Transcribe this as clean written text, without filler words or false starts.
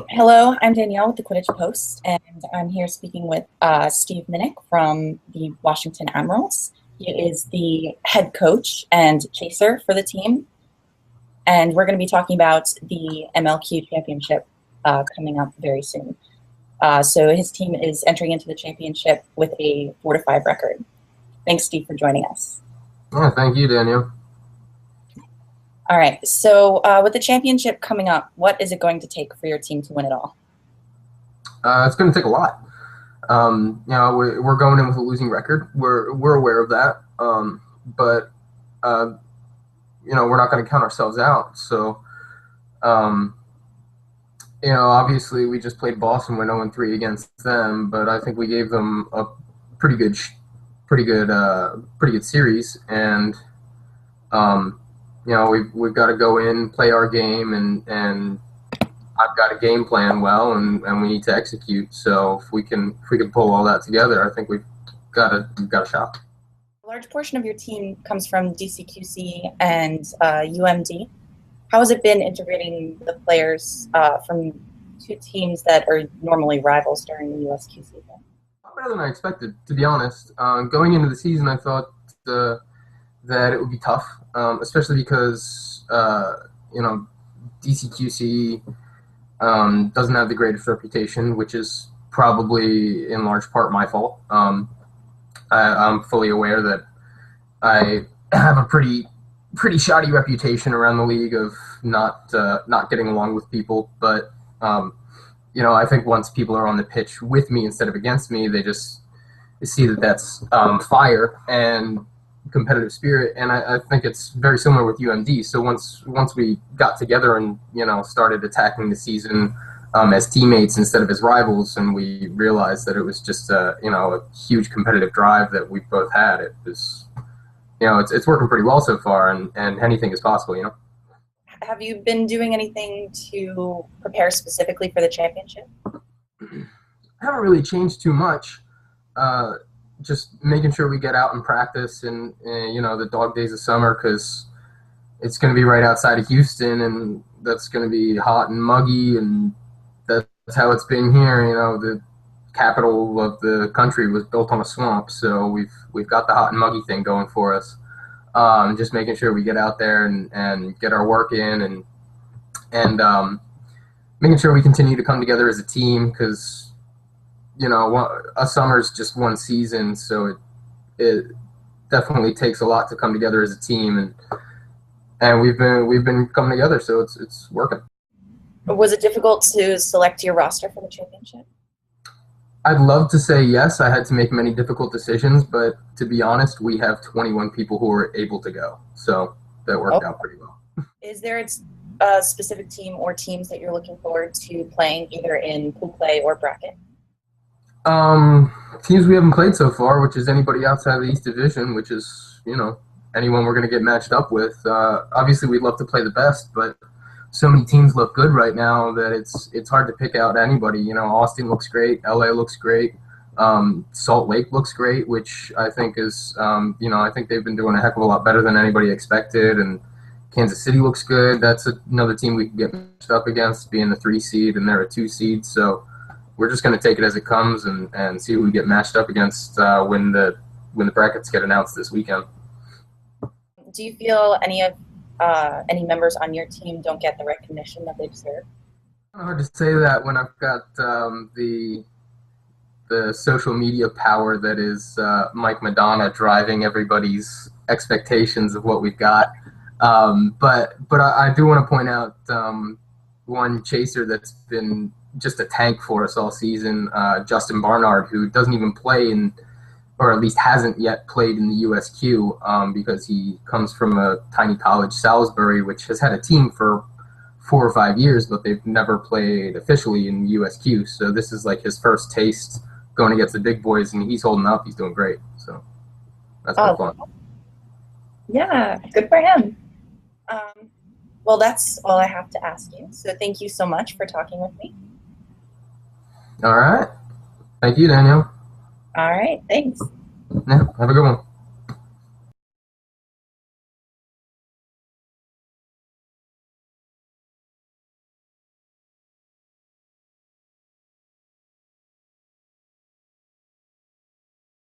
Hello, I'm Danielle with the Quidditch Post, and I'm here speaking with Steve Minnich from the Washington Admirals. He is the head coach and chaser for the team, and we're going to be talking about the MLQ championship coming up very soon. So his team is entering into the championship with a 4-5 record. Thanks, Steve, for joining us. Yeah, thank you, Danielle. All right, so with the championship coming up, what is it going to take for your team to win it all? It's going to take a lot. We're going in with a losing record. We're aware of that, but we're not going to count ourselves out. So, obviously we just played Boston, went 0-3 against them, but I think we gave them a pretty good series, and we've got to go in, play our game, and I've got a game plan well, and we need to execute. So if we can pull all that together, I think we've got a shot. A large portion of your team comes from DC QC and UMD. How has it been integrating the players from two teams that are normally rivals during the USQ season? Better than I expected, to be honest. Going into the season, I thought that it would be tough, especially because DCQC doesn't have the greatest reputation, which is probably in large part my fault. I'm fully aware that I have a pretty shoddy reputation around the league of not getting along with people, but I think once people are on the pitch with me instead of against me, they just see that that's fire and competitive spirit, and I think it's very similar with UMD. So once we got together and started attacking the season as teammates instead of as rivals, and we realized that it was just a huge competitive drive that we both had, it was it's working pretty well so far, and anything is possible. Have you been doing anything to prepare specifically for the championship? I haven't really changed too much. Just making sure we get out and practice in the dog days of summer, because it's going to be right outside of Houston, and that's going to be hot and muggy, and that's how it's been here. The capital of the country was built on a swamp, so we've got the hot and muggy thing going for us. Just making sure we get out there and get our work in, and making sure we continue to come together as a team, because a summer's just one season, so it definitely takes a lot to come together as a team, and we've been coming together, so it's working. Was it difficult to select your roster for the championship? I'd love to say yes. I had to make many difficult decisions, but to be honest, we have 21 people who were able to go, so that worked out pretty well. Is there a specific team or teams that you're looking forward to playing, either in pool play or bracket? Teams we haven't played so far, which is anybody outside of the East Division, which is, anyone we're going to get matched up with. Obviously, we'd love to play the best, but so many teams look good right now that it's hard to pick out anybody. Austin looks great. LA looks great. Salt Lake looks great, which I think is, I think they've been doing a heck of a lot better than anybody expected. And Kansas City looks good. That's another team we can get matched up against, being the 3 seed, and they're a 2 seed. So we're just going to take it as it comes and see who we get matched up against when the brackets get announced this weekend. Do you feel any members on your team don't get the recognition that they deserve? It's hard to say that when I've got the social media power that is Mike Madonna driving everybody's expectations of what we've got. But I do want to point out one chaser that's been just a tank for us all season, Justin Barnard, who doesn't even play or at least hasn't yet played in the USQ, because he comes from a tiny college, Salisbury, which has had a team for 4 or 5 years, but they've never played officially in USQ. So this is like his first taste going against the big boys, and he's holding up. He's doing great. So that's been fun. Yeah, good for him. Well, that's all I have to ask you. So thank you so much for talking with me. All right. Thank you, Danielle. All right. Thanks. Yeah, have a good one.